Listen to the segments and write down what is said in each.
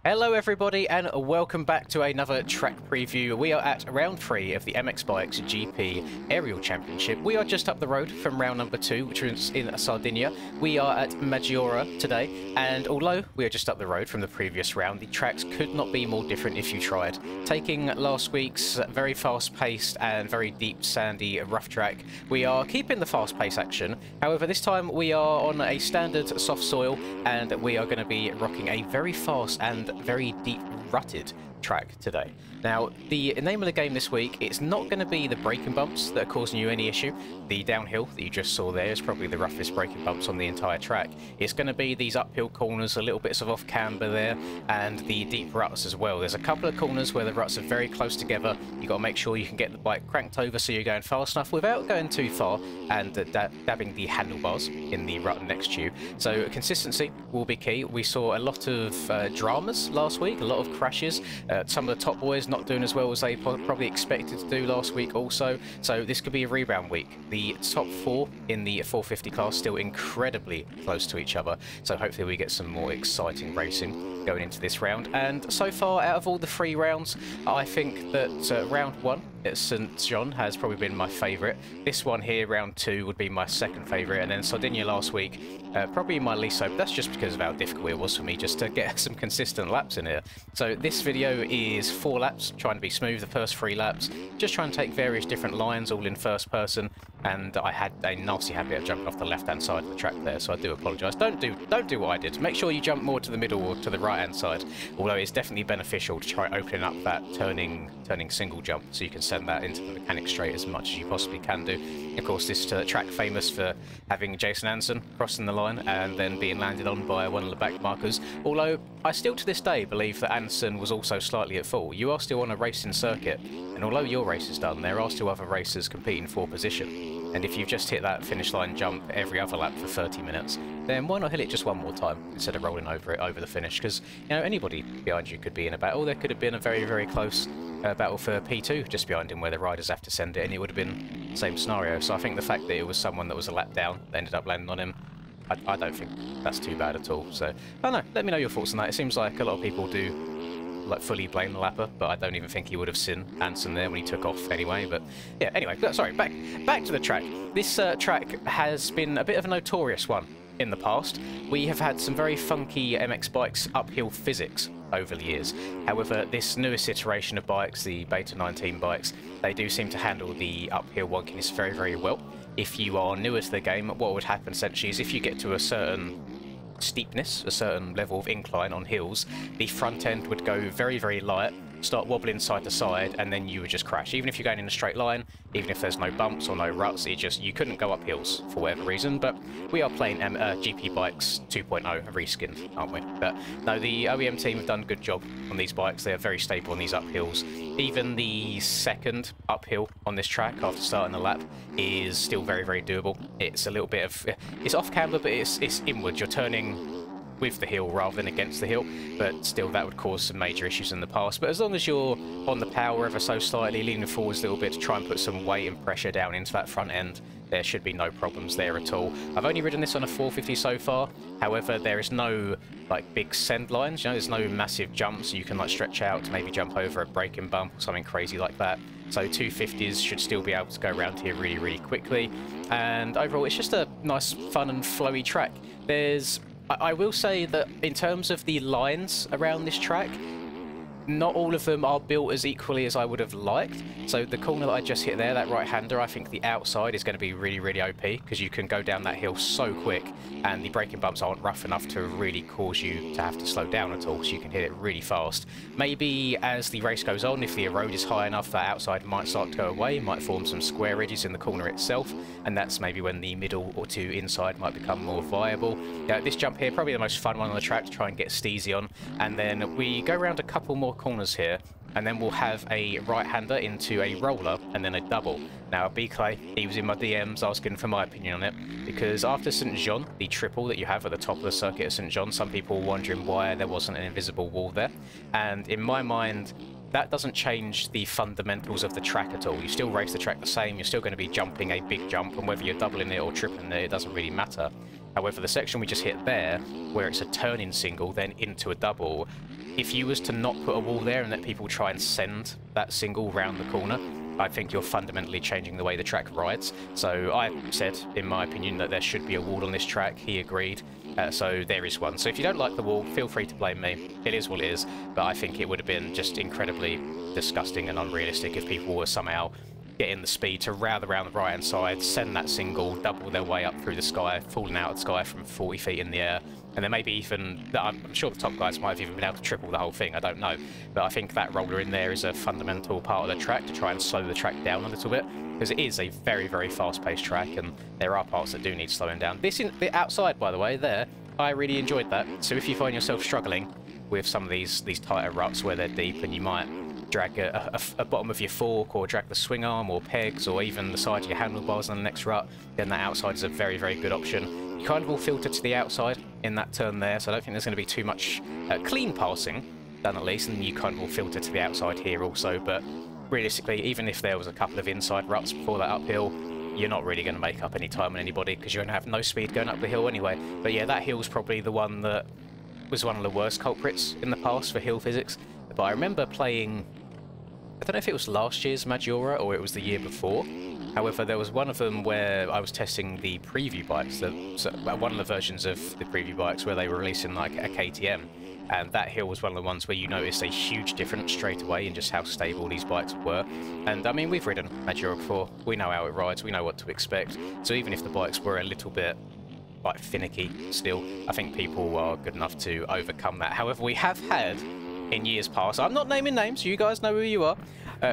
Hello everybody and welcome back to another track preview. We are at round 3 of the MXBGP Aerial Championship. We are just up the road from round number 2, which is in Sardinia. We are at Maggiora today, and although we are just up the road from the previous round, the tracks could not be more different if you tried. Taking last week's very fast-paced and very deep, sandy, rough track, we are keeping the fast-paced action. However, this time we are on a standard soft soil, and we are going to be rocking a very fast and very deep rutted track today. Now, the name of the game this week, it's not going to be the braking bumps that are causing you any issue. The downhill that you just saw there is probably the roughest braking bumps on the entire track. It's going to be these uphill corners, a little bits of off camber there, and the deep ruts as well. There's a couple of corners where the ruts are very close together. You've got to make sure you can get the bike cranked over so you're going fast enough without going too far and dabbing the handlebars in the rut next to you. So consistency will be key. We saw a lot of dramas last week, a lot of crashes. Some of the top boys not doing as well as they probably expected to do last week also. So this could be a rebound week. The top 4 in the 450 class still incredibly close to each other. So hopefully we get some more exciting racing going into this round. And so far, out of all the 3 rounds, I think that round 1 at St John has probably been my favourite. This one here, round 2, would be my second favourite, and then Sardinia last week, probably my least so, but that's just because of how difficult it was for me just to get some consistent laps in here. So this video is 4 laps, trying to be smooth the first 3 laps, just trying to take various different lines all in first person, and I had a nasty habit of jumping off the left-hand side of the track there, so I do apologise. Don't do what I did. Make sure you jump more to the middle or to the right-hand side, although it's definitely beneficial to try opening up that turning single jump so you can send that into the mechanic straight as much as you possibly can do. Of course, this track famous for having Jason Anderson crossing the line and then being landed on by one of the back markers, although I still to this day believe that Anderson was also slightly at fault. You are still on a racing circuit, and although your race is done, there are still other racers competing for position. And if you've just hit that finish line jump every other lap for 30 minutes, then why not hit it just one more time instead of rolling over it over the finish? Because, you know, anybody behind you could be in a battle. There could have been a very, very close battle for P2 just behind him where the riders have to send it, and it would have been the same scenario. So I think the fact that it was someone that was a lap down that ended up landing on him, I don't think that's too bad at all. So, I don't know, let me know your thoughts on that. It seems like a lot of people do like fully blame the lapper, but I don't even think he would have seen Anson there when he took off anyway. But yeah, anyway, sorry, back to the track. This track has been a bit of a notorious one in the past. We have had some very funky MX bikes uphill physics over the years. However, this newest iteration of bikes, the Beta 19 bikes, they do seem to handle the uphill wonkiness very, very well. If you are newer to the game, what would happen essentially is if you get to a certain steepness, a certain level of incline on hills, the front end would go very, very light, start wobbling side to side, and then you would just crash. Even if you're going in a straight line, even if there's no bumps or no ruts, you couldn't go up hills for whatever reason. But we are playing GP bikes 2.0 reskinned, aren't we? But no, the OEM team have done a good job on these bikes. They are very stable on these uphills. Even the second uphill on this track after starting the lap is still very, very doable. It's a little bit of, it's off camber, but it's inwards. You're turning with the hill rather than against the hill, but still that would cause some major issues in the past. But as long as you're on the power ever so slightly, leaning forwards a little bit to try and put some weight and pressure down into that front end, there should be no problems there at all. I've only ridden this on a 450 so far. However, there is no like big send lines, you know, there's no massive jumps you can like stretch out to maybe jump over a braking bump or something crazy like that. So 250s should still be able to go around here really, really quickly. And overall, it's just a nice, fun and flowy track. I will say that in terms of the lines around this track, not all of them are built as equally as I would have liked. So the corner that I just hit there, that right-hander, I think the outside is going to be really, really OP because you can go down that hill so quick and the braking bumps aren't rough enough to really cause you to have to slow down at all, so you can hit it really fast. Maybe as the race goes on, if the road is high enough, that outside might start to go away, might form some square edges in the corner itself, and that's maybe when the middle or 2 inside might become more viable. This jump here, probably the most fun one on the track to try and get steezy on, and then we go around a couple more corners here, and then we'll have a right-hander into a roller and then a double. Now, B Clay, he was in my DMs asking for my opinion on it, because after St John, the triple that you have at the top of the circuit at St John, some people were wondering why there wasn't an invisible wall there, and in my mind, that doesn't change the fundamentals of the track at all. You still race the track the same, you're still going to be jumping a big jump, and whether you're doubling it or tripling it, it doesn't really matter. However, the section we just hit there, where it's a turning single, then into a double, if you was to not put a wall there and let people try and send that single round the corner, I think you're fundamentally changing the way the track rides. So I said, in my opinion, that there should be a wall on this track. He agreed. So there is one. So if you don't like the wall, feel free to blame me. It is what it is. But I think it would have been just incredibly disgusting and unrealistic if people were somehow getting the speed to rather around the right-hand side, send that single, double their way up through the sky, falling out of the sky from 40 feet in the air, and then maybe even, I'm sure the top guys might have even been able to triple the whole thing, I don't know, but I think that roller in there is a fundamental part of the track to try and slow the track down a little bit, because it is a very, very fast-paced track, and there are parts that do need slowing down. This bit outside, by the way, there, I really enjoyed that, so if you find yourself struggling with some of these tighter ruts where they're deep and you might drag a bottom of your fork, or drag the swing arm, or pegs, or even the side of your handlebars on the next rut, then that outside is a very, very good option. You kind of will filter to the outside in that turn there, so I don't think there's going to be too much clean passing done at least, and you kind of will filter to the outside here also, but realistically, even if there was a couple of inside ruts before that uphill, you're not really going to make up any time on anybody, because you're going to have no speed going up the hill anyway. But yeah, that hill's probably the one that was one of the worst culprits in the past for hill physics. But I remember playing, I don't know if it was last year's Majora or it was the year before. However, there was one of them where I was testing the preview bikes, one of the versions of the preview bikes where they were releasing like a KTM. And that hill was one of the ones where you noticed a huge difference straight away in just how stable these bikes were. And I mean, we've ridden Majora before, we know how it rides, we know what to expect. So even if the bikes were a little bit like finicky still, I think people are good enough to overcome that. However, we have had in years past, I'm not naming names, you guys know who you are,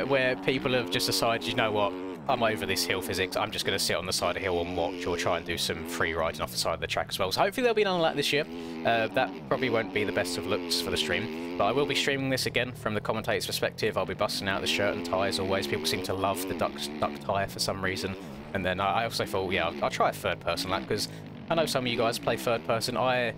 where people have just decided, you know what, I'm over this hill physics, I'm just going to sit on the side of the hill and watch, or try and do some free riding off the side of the track as well. So hopefully there'll be none of that this year. That probably won't be the best of looks for the stream, but I will be streaming this again from the commentator's perspective. I'll be busting out the shirt and tie as always. People seem to love the duck tie for some reason. And then I also thought, yeah, I'll try a third person lap, because I know some of you guys play third person. I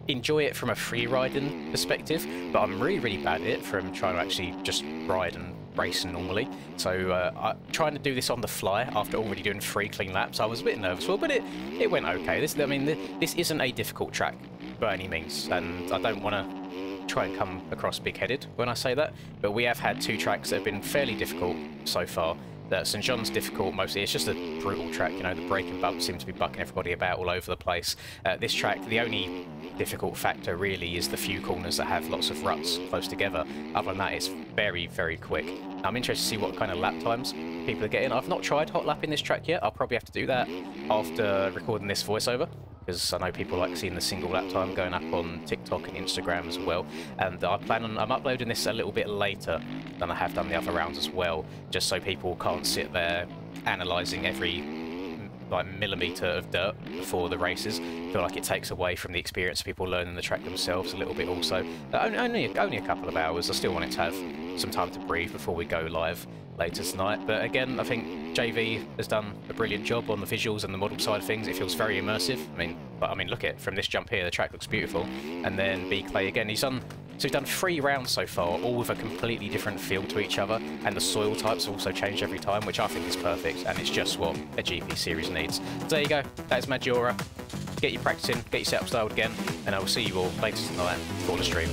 enjoy it from a free riding perspective, but I'm really, really bad at it from trying to actually just ride and race normally. So trying to do this on the fly after already doing 3 clean laps, I was a bit nervous for, but it went okay. This isn't a difficult track by any means, and I don't want to try and come across big-headed when I say that, but we have had 2 tracks that have been fairly difficult so far. St John's difficult mostly, it's just a brutal track, you know, the braking bumps seem to be bucking everybody about all over the place. This track, the only difficult factor really is the few corners that have lots of ruts close together. Other than that, it's very, very quick. I'm interested to see what kind of lap times people are getting. I've not tried hot lapping this track yet, I'll probably have to do that after recording this voiceover, because I know people like seeing the single lap time going up on TikTok and Instagram as well. And I'm uploading this a little bit later than I have done the other rounds as well, just so people can't sit there analysing every millimetre of dirt before the races. I feel like it takes away from the experience of people learning the track themselves a little bit also. Only a couple of hours, I still want it to have some time to breathe before we go live later tonight. But again, I think JV has done a brilliant job on the visuals and the model side of things. It feels very immersive. I mean, look at from this jump here, the track looks beautiful. And then B Clay again, he's done 3 rounds so far, all with a completely different feel to each other, and the soil types also change every time, which I think is perfect, and it's just what a GP series needs. So there you go, that is Majora. Get your practicing, get your setup styled again, and I will see you all later tonight for the stream.